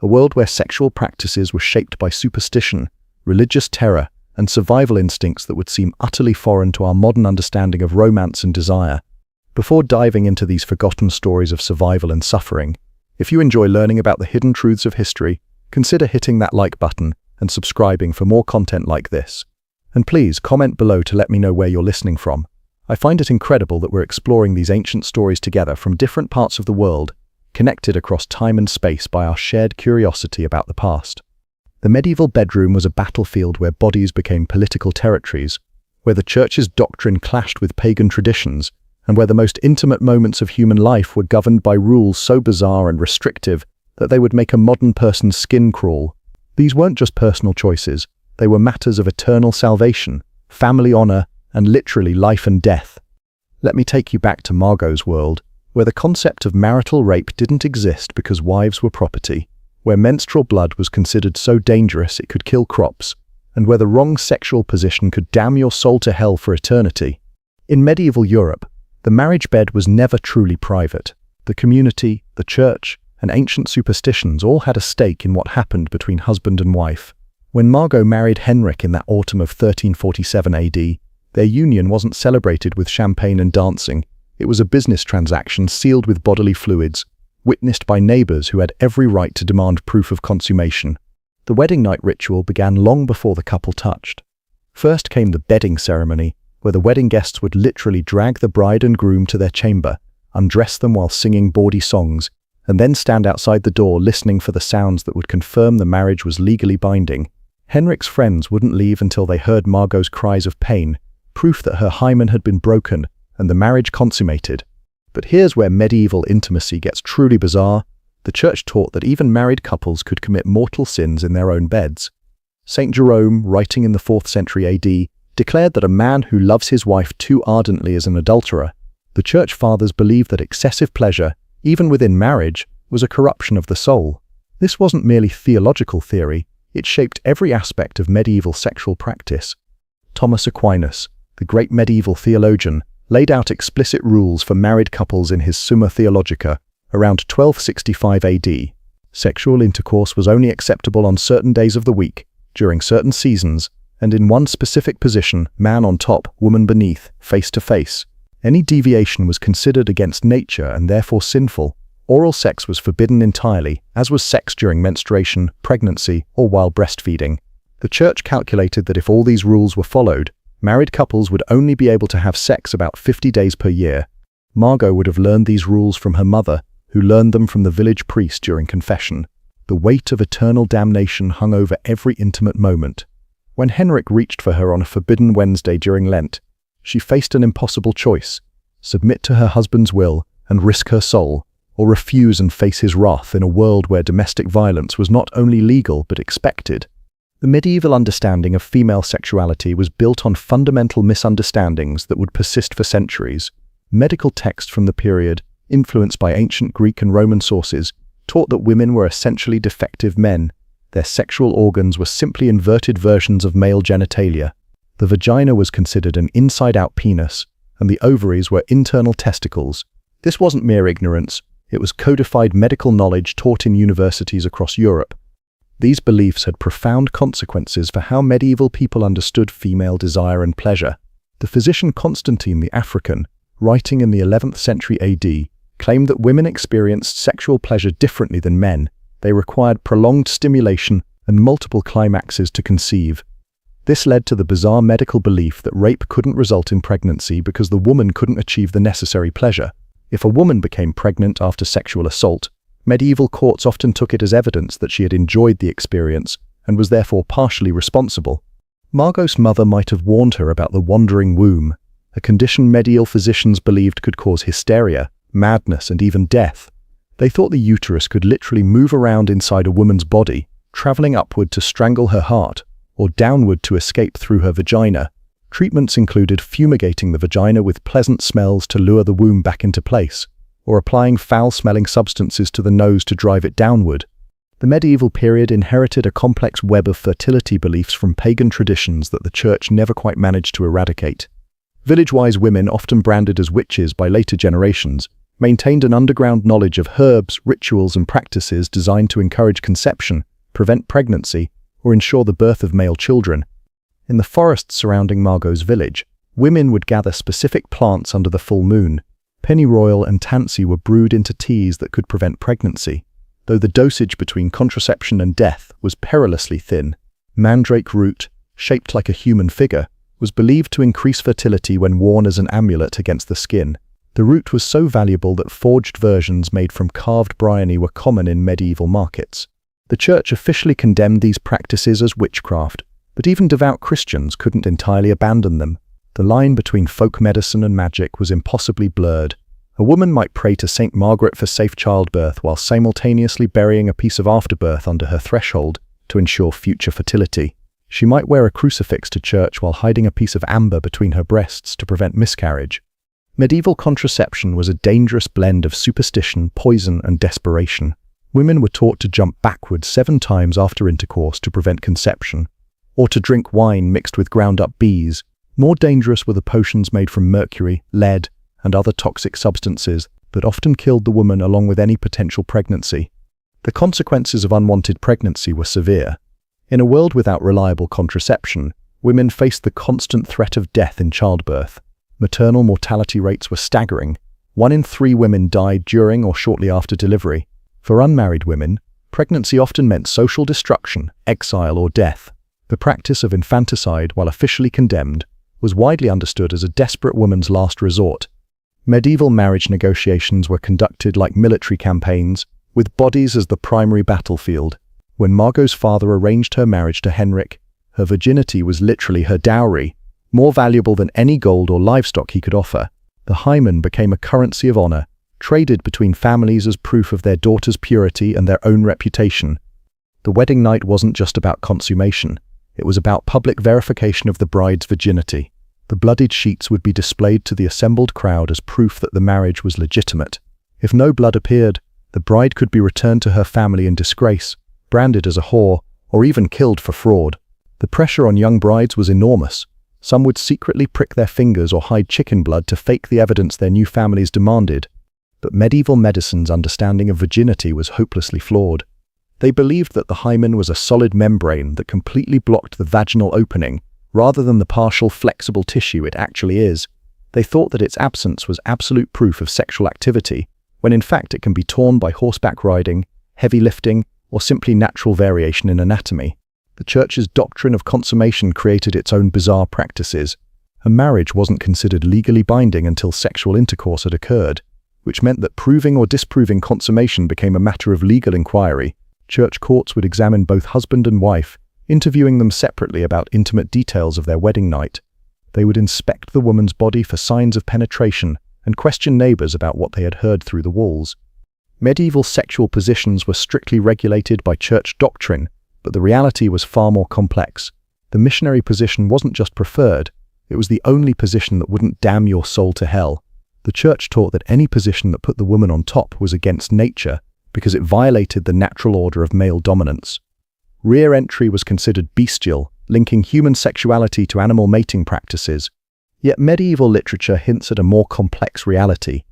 a world where sexual practices were shaped by superstition, religious terror, and survival instincts that would seem utterly foreign to our modern understanding of romance and desire. Before diving into these forgotten stories of survival and suffering, if you enjoy learning about the hidden truths of history, consider hitting that like button and subscribing for more content like this. And please comment below to let me know where you're listening from. I find it incredible that we're exploring these ancient stories together from different parts of the world, connected across time and space by our shared curiosity about the past. The medieval bedroom was a battlefield where bodies became political territories, where the church's doctrine clashed with pagan traditions, and where the most intimate moments of human life were governed by rules so bizarre and restrictive that they would make a modern person's skin crawl. These weren't just personal choices, they were matters of eternal salvation, family honor, and literally life and death. Let me take you back to Margot's world, where the concept of marital rape didn't exist because wives were property, where menstrual blood was considered so dangerous it could kill crops, and where the wrong sexual position could damn your soul to hell for eternity. In medieval Europe, the marriage bed was never truly private. The community, the church, and ancient superstitions all had a stake in what happened between husband and wife. When Margot married Henrik in that autumn of 1347 AD, their union wasn't celebrated with champagne and dancing. It was a business transaction sealed with bodily fluids, witnessed by neighbors who had every right to demand proof of consummation. The wedding night ritual began long before the couple touched. First came the bedding ceremony, where the wedding guests would literally drag the bride and groom to their chamber, undress them while singing bawdy songs, and then stand outside the door listening for the sounds that would confirm the marriage was legally binding. Henrik's friends wouldn't leave until they heard Margot's cries of pain, proof that her hymen had been broken and the marriage consummated. But here's where medieval intimacy gets truly bizarre. The church taught that even married couples could commit mortal sins in their own beds. Saint Jerome, writing in the 4th century AD, declared that a man who loves his wife too ardently is an adulterer. The church fathers believed that excessive pleasure, even within marriage, was a corruption of the soul. This wasn't merely theological theory, it shaped every aspect of medieval sexual practice. Thomas Aquinas, the great medieval theologian, laid out explicit rules for married couples in his Summa Theologica around 1265 AD. Sexual intercourse was only acceptable on certain days of the week, during certain seasons, and in one specific position, man on top, woman beneath, face to face. Any deviation was considered against nature and therefore sinful. Oral sex was forbidden entirely, as was sex during menstruation, pregnancy, or while breastfeeding. The church calculated that if all these rules were followed, married couples would only be able to have sex about 50 days per year. Margot would have learned these rules from her mother, who learned them from the village priest during confession. The weight of eternal damnation hung over every intimate moment. When Henrik reached for her on a forbidden Wednesday during Lent, she faced an impossible choice: submit to her husband's will and risk her soul, or refuse and face his wrath in a world where domestic violence was not only legal but expected. The medieval understanding of female sexuality was built on fundamental misunderstandings that would persist for centuries. Medical texts from the period, influenced by ancient Greek and Roman sources, taught that women were essentially defective men. Their sexual organs were simply inverted versions of male genitalia. The vagina was considered an inside-out penis, and the ovaries were internal testicles. This wasn't mere ignorance, it was codified medical knowledge taught in universities across Europe. These beliefs had profound consequences for how medieval people understood female desire and pleasure. The physician Constantine the African, writing in the 11th century AD, claimed that women experienced sexual pleasure differently than men. They required prolonged stimulation and multiple climaxes to conceive. This led to the bizarre medical belief that rape couldn't result in pregnancy because the woman couldn't achieve the necessary pleasure. If a woman became pregnant after sexual assault, medieval courts often took it as evidence that she had enjoyed the experience and was therefore partially responsible. Margot's mother might have warned her about the wandering womb, a condition medieval physicians believed could cause hysteria, madness, and even death. They thought the uterus could literally move around inside a woman's body, traveling upward to strangle her heart, or downward to escape through her vagina. Treatments included fumigating the vagina with pleasant smells to lure the womb back into place, or applying foul-smelling substances to the nose to drive it downward. The medieval period inherited a complex web of fertility beliefs from pagan traditions that the church never quite managed to eradicate. Village-wise women, often branded as witches by later generations, maintained an underground knowledge of herbs, rituals, and practices designed to encourage conception, prevent pregnancy, or ensure the birth of male children. In the forests surrounding Margot's village, women would gather specific plants under the full moon. Pennyroyal and tansy were brewed into teas that could prevent pregnancy, though the dosage between contraception and death was perilously thin. Mandrake root, shaped like a human figure, was believed to increase fertility when worn as an amulet against the skin. The root was so valuable that forged versions made from carved bryony were common in medieval markets. The church officially condemned these practices as witchcraft, but even devout Christians couldn't entirely abandon them. The line between folk medicine and magic was impossibly blurred. A woman might pray to Saint Margaret for safe childbirth while simultaneously burying a piece of afterbirth under her threshold to ensure future fertility. She might wear a crucifix to church while hiding a piece of amber between her breasts to prevent miscarriage. Medieval contraception was a dangerous blend of superstition, poison, and desperation. Women were taught to jump backwards 7 times after intercourse to prevent conception, or to drink wine mixed with ground-up bees. More dangerous were the potions made from mercury, lead, and other toxic substances that often killed the woman along with any potential pregnancy. The consequences of unwanted pregnancy were severe. In a world without reliable contraception, women faced the constant threat of death in childbirth. Maternal mortality rates were staggering. 1 in 3 women died during or shortly after delivery. For unmarried women, pregnancy often meant social destruction, exile, or death. The practice of infanticide, while officially condemned, was widely understood as a desperate woman's last resort. Medieval marriage negotiations were conducted like military campaigns, with bodies as the primary battlefield. When Margot's father arranged her marriage to Henrik, her virginity was literally her dowry, more valuable than any gold or livestock he could offer. The hymen became a currency of honor, traded between families as proof of their daughter's purity and their own reputation. The wedding night wasn't just about consummation. It was about public verification of the bride's virginity. The bloodied sheets would be displayed to the assembled crowd as proof that the marriage was legitimate. If no blood appeared, the bride could be returned to her family in disgrace, branded as a whore, or even killed for fraud. The pressure on young brides was enormous. Some would secretly prick their fingers or hide chicken blood to fake the evidence their new families demanded. But medieval medicine's understanding of virginity was hopelessly flawed. They believed that the hymen was a solid membrane that completely blocked the vaginal opening, rather than the partial flexible tissue it actually is. They thought that its absence was absolute proof of sexual activity, when in fact it can be torn by horseback riding, heavy lifting, or simply natural variation in anatomy. The church's doctrine of consummation created its own bizarre practices. A marriage wasn't considered legally binding until sexual intercourse had occurred, which meant that proving or disproving consummation became a matter of legal inquiry. Church courts would examine both husband and wife, interviewing them separately about intimate details of their wedding night. They would inspect the woman's body for signs of penetration and question neighbors about what they had heard through the walls. Medieval sexual positions were strictly regulated by church doctrine, but the reality was far more complex. The missionary position wasn't just preferred, it was the only position that wouldn't damn your soul to hell. The church taught that any position that put the woman on top was against nature because it violated the natural order of male dominance. Rear entry was considered bestial, linking human sexuality to animal mating practices. Yet medieval literature hints at a more complex reality.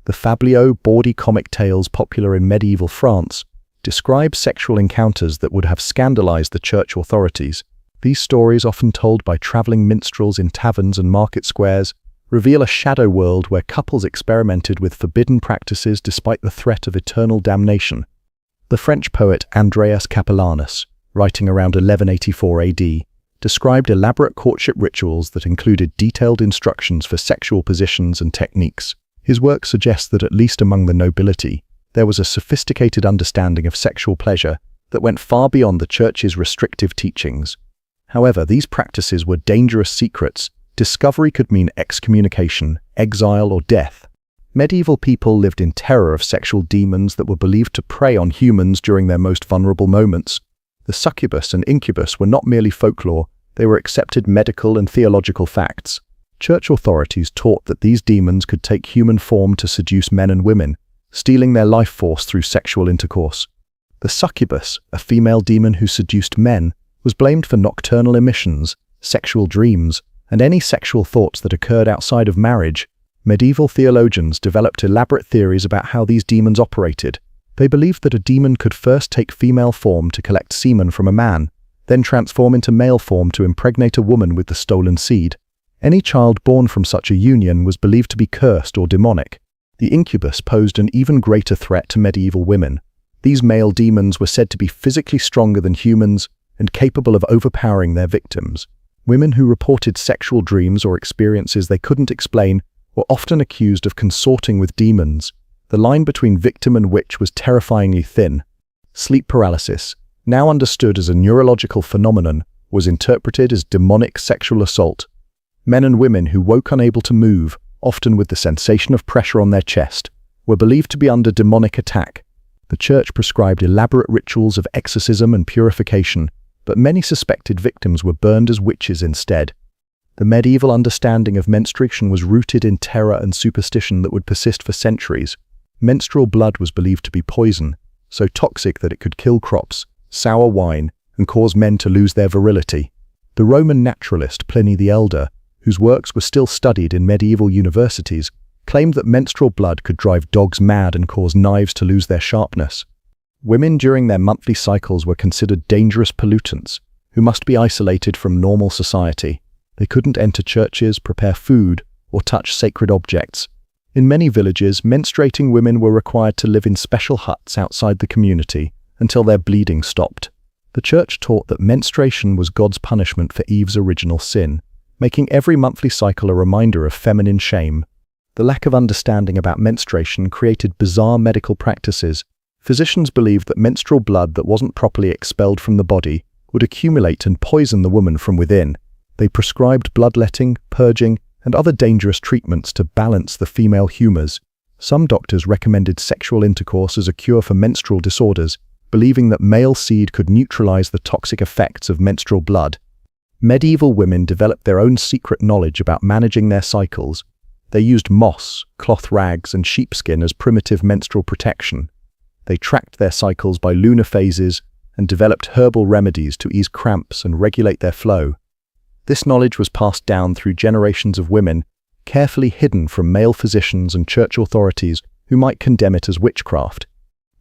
The fabliaux, bawdy comic tales popular in medieval France describe sexual encounters that would have scandalized the church authorities. These stories, often told by traveling minstrels in taverns and market squares, reveal a shadow world where couples experimented with forbidden practices despite the threat of eternal damnation. The French poet Andreas Capellanus, writing around 1184 AD, described elaborate courtship rituals that included detailed instructions for sexual positions and techniques. His work suggests that at least among the nobility, there was a sophisticated understanding of sexual pleasure that went far beyond the church's restrictive teachings. However, these practices were dangerous secrets. Discovery could mean excommunication, exile, or death. Medieval people lived in terror of sexual demons that were believed to prey on humans during their most vulnerable moments. The succubus and incubus were not merely folklore, they were accepted medical and theological facts. Church authorities taught that these demons could take human form to seduce men and women, stealing their life force through sexual intercourse. The succubus, a female demon who seduced men, was blamed for nocturnal emissions, sexual dreams, and any sexual thoughts that occurred outside of marriage. Medieval theologians developed elaborate theories about how these demons operated. They believed that a demon could first take female form to collect semen from a man, then transform into male form to impregnate a woman with the stolen seed. Any child born from such a union was believed to be cursed or demonic. The incubus posed an even greater threat to medieval women. These male demons were said to be physically stronger than humans and capable of overpowering their victims. Women who reported sexual dreams or experiences they couldn't explain were often accused of consorting with demons. The line between victim and witch was terrifyingly thin. Sleep paralysis, now understood as a neurological phenomenon, was interpreted as demonic sexual assault. Men and women who woke unable to move, often with the sensation of pressure on their chest, were believed to be under demonic attack. The church prescribed elaborate rituals of exorcism and purification, but many suspected victims were burned as witches instead. The medieval understanding of menstruation was rooted in terror and superstition that would persist for centuries. Menstrual blood was believed to be poison, so toxic that it could kill crops, sour wine, and cause men to lose their virility. The Roman naturalist Pliny the Elder, whose works were still studied in medieval universities, claimed that menstrual blood could drive dogs mad and cause knives to lose their sharpness. Women during their monthly cycles were considered dangerous pollutants, who must be isolated from normal society. They couldn't enter churches, prepare food, or touch sacred objects. In many villages, menstruating women were required to live in special huts outside the community until their bleeding stopped. The church taught that menstruation was God's punishment for Eve's original sin, making every monthly cycle a reminder of feminine shame. The lack of understanding about menstruation created bizarre medical practices. Physicians believed that menstrual blood that wasn't properly expelled from the body would accumulate and poison the woman from within. They prescribed bloodletting, purging, and other dangerous treatments to balance the female humors. Some doctors recommended sexual intercourse as a cure for menstrual disorders, believing that male seed could neutralize the toxic effects of menstrual blood. Medieval women developed their own secret knowledge about managing their cycles. They used moss, cloth rags, and sheepskin as primitive menstrual protection. They tracked their cycles by lunar phases and developed herbal remedies to ease cramps and regulate their flow. This knowledge was passed down through generations of women, carefully hidden from male physicians and church authorities who might condemn it as witchcraft.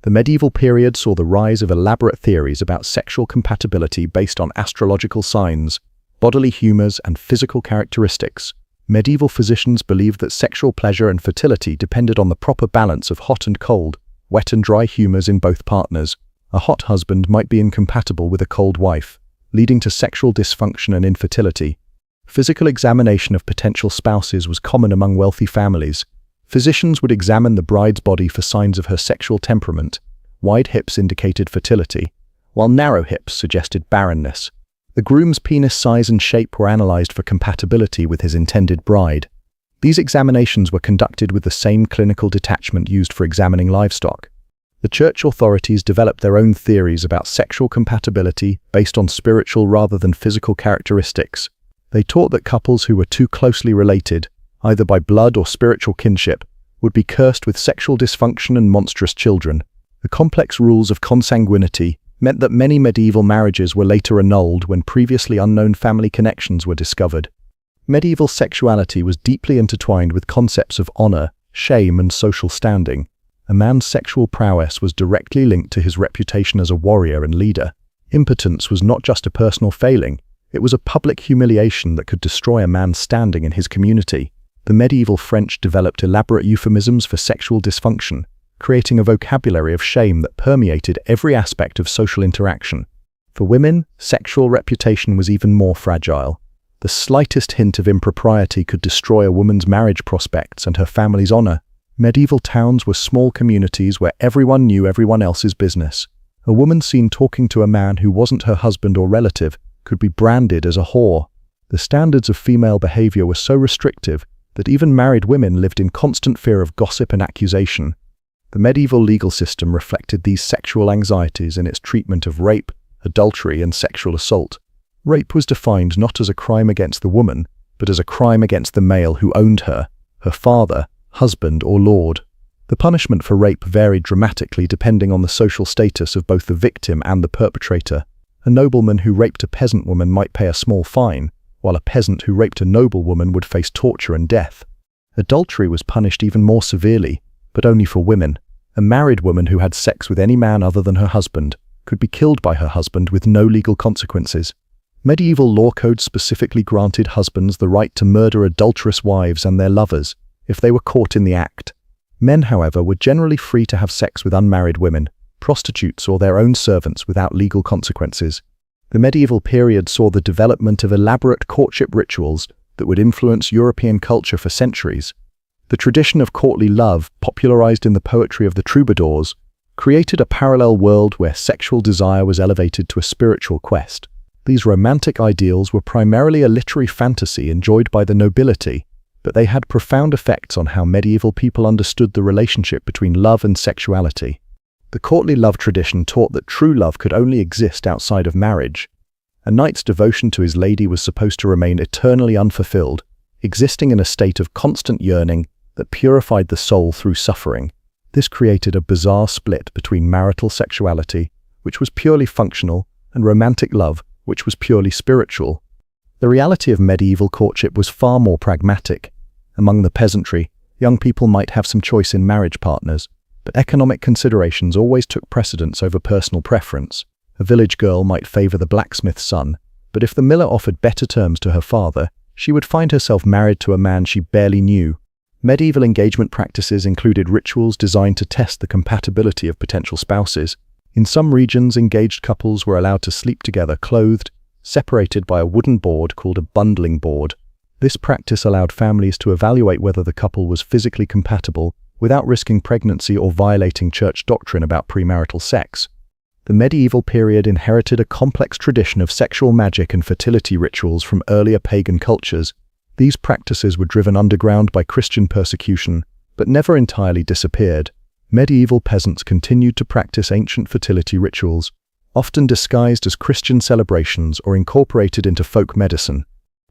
The medieval period saw the rise of elaborate theories about sexual compatibility based on astrological signs, bodily humors, and physical characteristics. Medieval physicians believed that sexual pleasure and fertility depended on the proper balance of hot and cold, wet and dry humors in both partners. A hot husband might be incompatible with a cold wife, leading to sexual dysfunction and infertility. Physical examination of potential spouses was common among wealthy families. Physicians would examine the bride's body for signs of her sexual temperament. Wide hips indicated fertility, while narrow hips suggested barrenness. The groom's penis size and shape were analyzed for compatibility with his intended bride. These examinations were conducted with the same clinical detachment used for examining livestock. The church authorities developed their own theories about sexual compatibility based on spiritual rather than physical characteristics. They taught that couples who were too closely related, either by blood or spiritual kinship, would be cursed with sexual dysfunction and monstrous children. The complex rules of consanguinity meant that many medieval marriages were later annulled when previously unknown family connections were discovered. Medieval sexuality was deeply intertwined with concepts of honor, shame, and social standing. A man's sexual prowess was directly linked to his reputation as a warrior and leader. Impotence was not just a personal failing, it was a public humiliation that could destroy a man's standing in his community. The medieval French developed elaborate euphemisms for sexual dysfunction, creating a vocabulary of shame that permeated every aspect of social interaction. For women, sexual reputation was even more fragile. The slightest hint of impropriety could destroy a woman's marriage prospects and her family's honor. Medieval towns were small communities where everyone knew everyone else's business. A woman seen talking to a man who wasn't her husband or relative could be branded as a whore. The standards of female behavior were so restrictive that even married women lived in constant fear of gossip and accusation. The medieval legal system reflected these sexual anxieties in its treatment of rape, adultery, and sexual assault. Rape was defined not as a crime against the woman, but as a crime against the male who owned her, her father, husband, or lord. The punishment for rape varied dramatically depending on the social status of both the victim and the perpetrator. A nobleman who raped a peasant woman might pay a small fine, while a peasant who raped a noble woman would face torture and death. Adultery was punished even more severely, but only for women. A married woman who had sex with any man other than her husband could be killed by her husband with no legal consequences. Medieval law codes specifically granted husbands the right to murder adulterous wives and their lovers if they were caught in the act. Men, however, were generally free to have sex with unmarried women, prostitutes, or their own servants without legal consequences. The medieval period saw the development of elaborate courtship rituals that would influence European culture for centuries. The tradition of courtly love, popularized in the poetry of the troubadours, created a parallel world where sexual desire was elevated to a spiritual quest. These romantic ideals were primarily a literary fantasy enjoyed by the nobility, but they had profound effects on how medieval people understood the relationship between love and sexuality. The courtly love tradition taught that true love could only exist outside of marriage. A knight's devotion to his lady was supposed to remain eternally unfulfilled, existing in a state of constant yearning that purified the soul through suffering. This created a bizarre split between marital sexuality, which was purely functional, and romantic love, which was purely spiritual. The reality of medieval courtship was far more pragmatic. Among the peasantry, young people might have some choice in marriage partners, but economic considerations always took precedence over personal preference. A village girl might favor the blacksmith's son, but if the miller offered better terms to her father, she would find herself married to a man she barely knew. Medieval engagement practices included rituals designed to test the compatibility of potential spouses. In some regions, engaged couples were allowed to sleep together clothed, separated by a wooden board called a bundling board. This practice allowed families to evaluate whether the couple was physically compatible without risking pregnancy or violating church doctrine about premarital sex. The medieval period inherited a complex tradition of sexual magic and fertility rituals from earlier pagan cultures. These practices were driven underground by Christian persecution, but never entirely disappeared. Medieval peasants continued to practice ancient fertility rituals, often disguised as Christian celebrations or incorporated into folk medicine.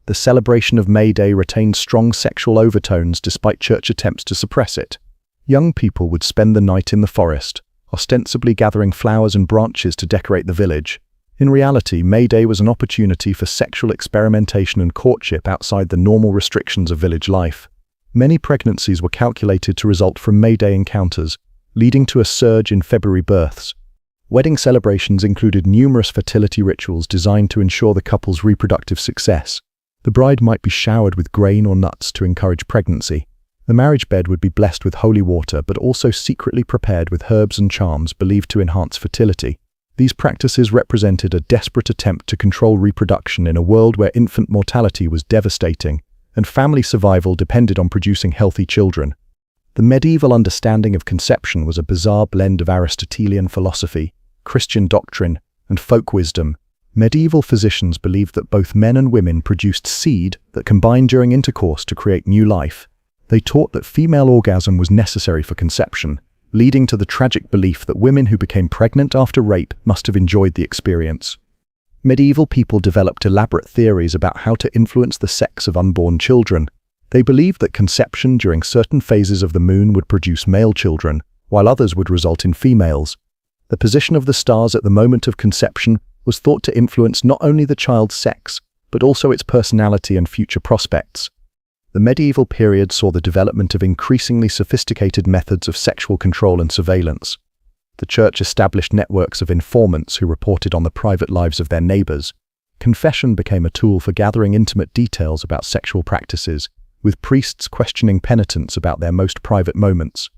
The celebration of May Day retained strong sexual overtones despite church attempts to suppress it. Young people would spend the night in the forest, ostensibly gathering flowers and branches to decorate the village. In reality, May Day was an opportunity for sexual experimentation and courtship outside the normal restrictions of village life. Many pregnancies were calculated to result from May Day encounters, leading to a surge in February births. Wedding celebrations included numerous fertility rituals designed to ensure the couple's reproductive success. The bride might be showered with grain or nuts to encourage pregnancy. The marriage bed would be blessed with holy water, but also secretly prepared with herbs and charms believed to enhance fertility. These practices represented a desperate attempt to control reproduction in a world where infant mortality was devastating, and family survival depended on producing healthy children. The medieval understanding of conception was a bizarre blend of Aristotelian philosophy, Christian doctrine, and folk wisdom. Medieval physicians believed that both men and women produced seed that combined during intercourse to create new life. They taught that female orgasm was necessary for conception, leading to the tragic belief that women who became pregnant after rape must have enjoyed the experience. Medieval people developed elaborate theories about how to influence the sex of unborn children. They believed that conception during certain phases of the moon would produce male children, while others would result in females. The position of the stars at the moment of conception was thought to influence not only the child's sex, but also its personality and future prospects. The medieval period saw the development of increasingly sophisticated methods of sexual control and surveillance. The church established networks of informants who reported on the private lives of their neighbors. Confession became a tool for gathering intimate details about sexual practices, with priests questioning penitents about their most private moments.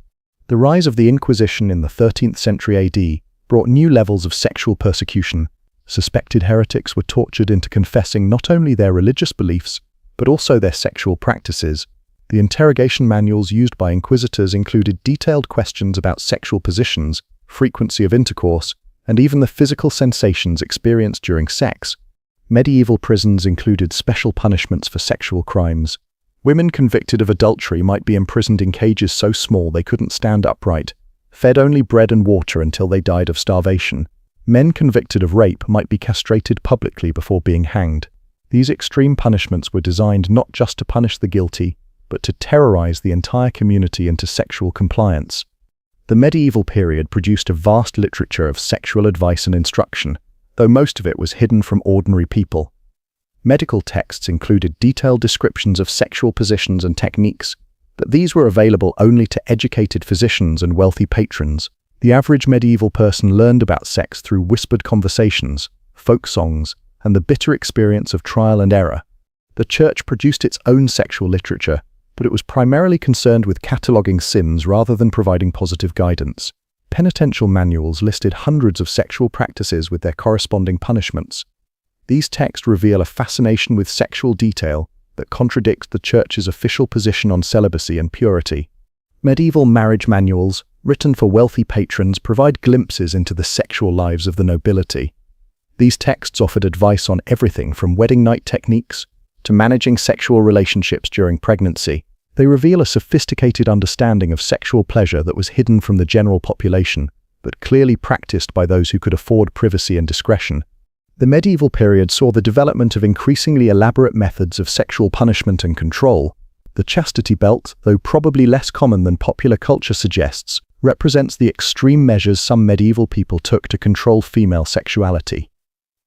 The rise of the Inquisition in the 13th century AD brought new levels of sexual persecution. Suspected heretics were tortured into confessing not only their religious beliefs, but also their sexual practices. The interrogation manuals used by inquisitors included detailed questions about sexual positions, frequency of intercourse, and even the physical sensations experienced during sex. Medieval prisons included special punishments for sexual crimes. Women convicted of adultery might be imprisoned in cages so small they couldn't stand upright, fed only bread and water until they died of starvation. Men convicted of rape might be castrated publicly before being hanged. These extreme punishments were designed not just to punish the guilty, but to terrorize the entire community into sexual compliance. The medieval period produced a vast literature of sexual advice and instruction, though most of it was hidden from ordinary people. Medical texts included detailed descriptions of sexual positions and techniques, but these were available only to educated physicians and wealthy patrons. The average medieval person learned about sex through whispered conversations, folk songs, and the bitter experience of trial and error. The Church produced its own sexual literature, but it was primarily concerned with cataloguing sins rather than providing positive guidance. Penitential manuals listed hundreds of sexual practices with their corresponding punishments. These texts reveal a fascination with sexual detail that contradicts the Church's official position on celibacy and purity. Medieval marriage manuals, written for wealthy patrons, provide glimpses into the sexual lives of the nobility. These texts offered advice on everything from wedding night techniques to managing sexual relationships during pregnancy. They reveal a sophisticated understanding of sexual pleasure that was hidden from the general population, but clearly practiced by those who could afford privacy and discretion. The medieval period saw the development of increasingly elaborate methods of sexual punishment and control. The chastity belt, though probably less common than popular culture suggests, represents the extreme measures some medieval people took to control female sexuality.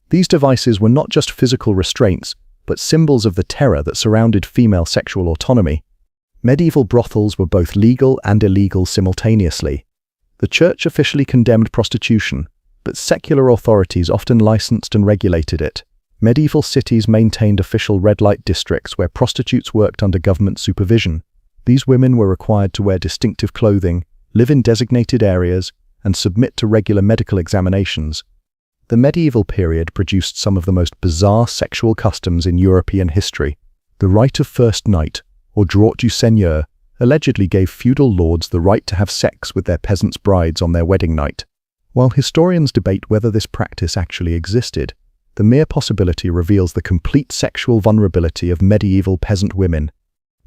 These devices were not just physical restraints, but symbols of the terror that surrounded female sexual autonomy. Medieval brothels were both legal and illegal simultaneously. The Church officially condemned prostitution, but secular authorities often licensed and regulated it. Medieval cities maintained official red light districts where prostitutes worked under government supervision. These women were required to wear distinctive clothing, live in designated areas, and submit to regular medical examinations. The medieval period produced some of the most bizarre sexual customs in European history. The rite of first night, or droit du seigneur, allegedly gave feudal lords the right to have sex with their peasants' brides on their wedding night. While historians debate whether this practice actually existed, the mere possibility reveals the complete sexual vulnerability of medieval peasant women.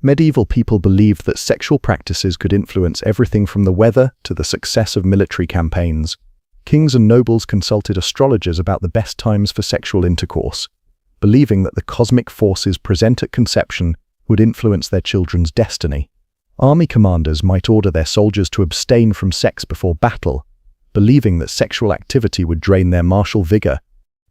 Medieval people believed that sexual practices could influence everything from the weather to the success of military campaigns. Kings and nobles consulted astrologers about the best times for sexual intercourse, believing that the cosmic forces present at conception would influence their children's destiny. Army commanders might order their soldiers to abstain from sex before battle, believing that sexual activity would drain their martial vigor.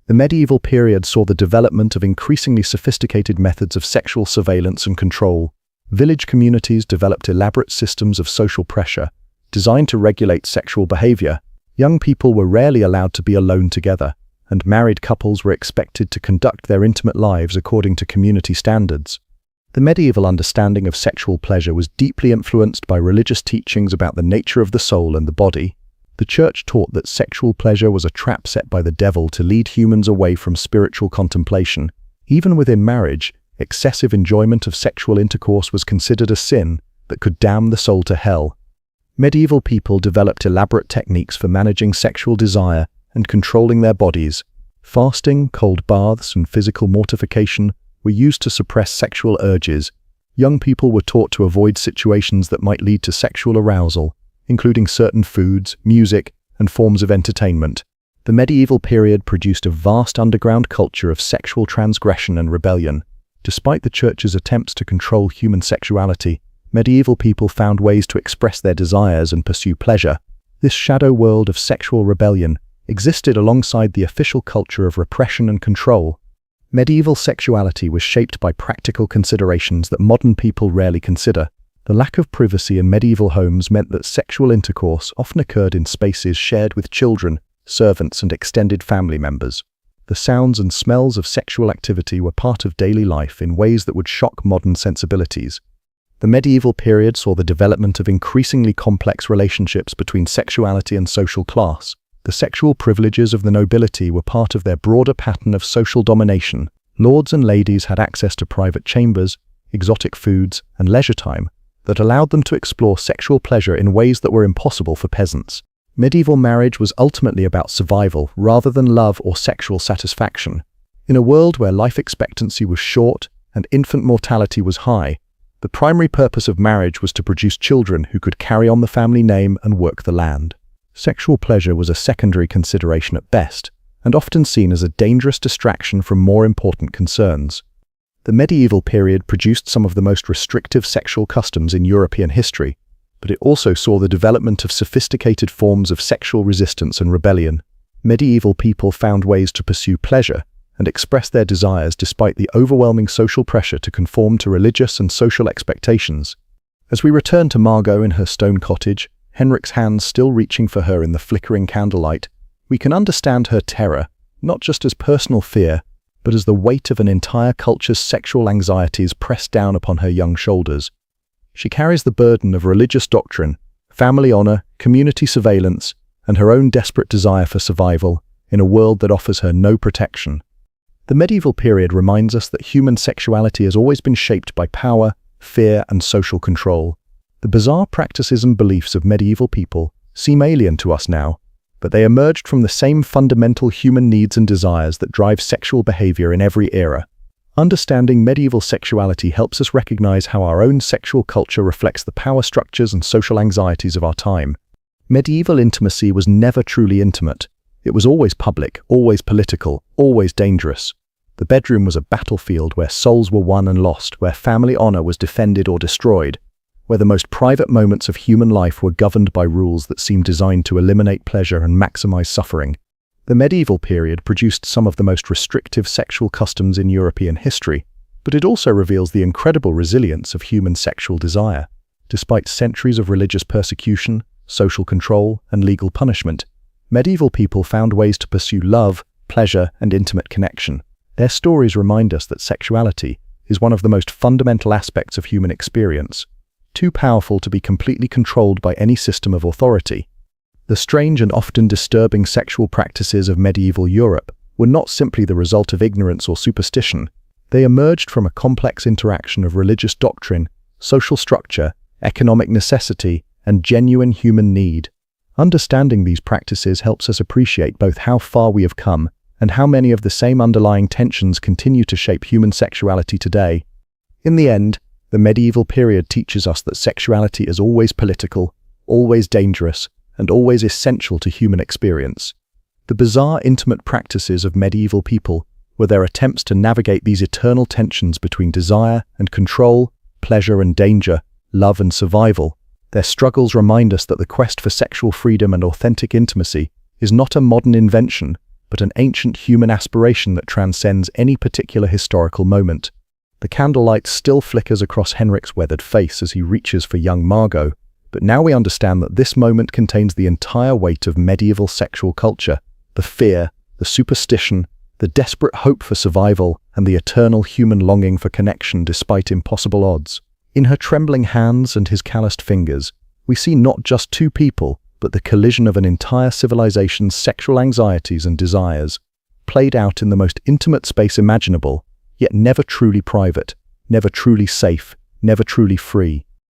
The medieval period saw the development of increasingly sophisticated methods of sexual surveillance and control. Village communities developed elaborate systems of social pressure, designed to regulate sexual behavior. Young people were rarely allowed to be alone together, and married couples were expected to conduct their intimate lives according to community standards. The medieval understanding of sexual pleasure was deeply influenced by religious teachings about the nature of the soul and the body. The Church taught that sexual pleasure was a trap set by the devil to lead humans away from spiritual contemplation. Even within marriage, excessive enjoyment of sexual intercourse was considered a sin that could damn the soul to hell. Medieval people developed elaborate techniques for managing sexual desire and controlling their bodies. Fasting, cold baths, and physical mortification were used to suppress sexual urges. Young people were taught to avoid situations that might lead to sexual arousal, including certain foods, music, and forms of entertainment. The medieval period produced a vast underground culture of sexual transgression and rebellion. Despite the Church's attempts to control human sexuality, medieval people found ways to express their desires and pursue pleasure. This shadow world of sexual rebellion existed alongside the official culture of repression and control. Medieval sexuality was shaped by practical considerations that modern people rarely consider. The lack of privacy in medieval homes meant that sexual intercourse often occurred in spaces shared with children, servants, and extended family members. The sounds and smells of sexual activity were part of daily life in ways that would shock modern sensibilities. The medieval period saw the development of increasingly complex relationships between sexuality and social class. The sexual privileges of the nobility were part of their broader pattern of social domination. Lords and ladies had access to private chambers, exotic foods, and leisure time that allowed them to explore sexual pleasure in ways that were impossible for peasants. Medieval marriage was ultimately about survival rather than love or sexual satisfaction. In a world where life expectancy was short and infant mortality was high, the primary purpose of marriage was to produce children who could carry on the family name and work the land. Sexual pleasure was a secondary consideration at best, and often seen as a dangerous distraction from more important concerns. The medieval period produced some of the most restrictive sexual customs in European history, but it also saw the development of sophisticated forms of sexual resistance and rebellion. Medieval people found ways to pursue pleasure and express their desires despite the overwhelming social pressure to conform to religious and social expectations. As we return to Margot in her stone cottage, Henrik's hands still reaching for her in the flickering candlelight, we can understand her terror, not just as personal fear, but as the weight of an entire culture's sexual anxieties pressed down upon her young shoulders. She carries the burden of religious doctrine, family honor, community surveillance, and her own desperate desire for survival in a world that offers her no protection. The medieval period reminds us that human sexuality has always been shaped by power, fear, and social control. The bizarre practices and beliefs of medieval people seem alien to us now, but they emerged from the same fundamental human needs and desires that drive sexual behavior in every era. Understanding medieval sexuality helps us recognize how our own sexual culture reflects the power structures and social anxieties of our time. Medieval intimacy was never truly intimate. It was always public, always political, always dangerous. The bedroom was a battlefield where souls were won and lost, where family honor was defended or destroyed, where the most private moments of human life were governed by rules that seemed designed to eliminate pleasure and maximize suffering. The medieval period produced some of the most restrictive sexual customs in European history, but it also reveals the incredible resilience of human sexual desire. Despite centuries of religious persecution, social control, and legal punishment, medieval people found ways to pursue love, pleasure, and intimate connection. Their stories remind us that sexuality is one of the most fundamental aspects of human experience, too powerful to be completely controlled by any system of authority. The strange and often disturbing sexual practices of medieval Europe were not simply the result of ignorance or superstition. They emerged from a complex interaction of religious doctrine, social structure, economic necessity, and genuine human need. Understanding these practices helps us appreciate both how far we have come and how many of the same underlying tensions continue to shape human sexuality today. In the end, the medieval period teaches us that sexuality is always political, always dangerous, and always essential to human experience. The bizarre, intimate practices of medieval people were their attempts to navigate these eternal tensions between desire and control, pleasure and danger, love and survival. Their struggles remind us that the quest for sexual freedom and authentic intimacy is not a modern invention, but an ancient human aspiration that transcends any particular historical moment. The candlelight still flickers across Henrik's weathered face as he reaches for young Margot, but now we understand that this moment contains the entire weight of medieval sexual culture, the fear, the superstition, the desperate hope for survival, and the eternal human longing for connection despite impossible odds. In her trembling hands and his calloused fingers, we see not just two people, but the collision of an entire civilization's sexual anxieties and desires, played out in the most intimate space imaginable, yet never truly private, never truly safe, never truly free.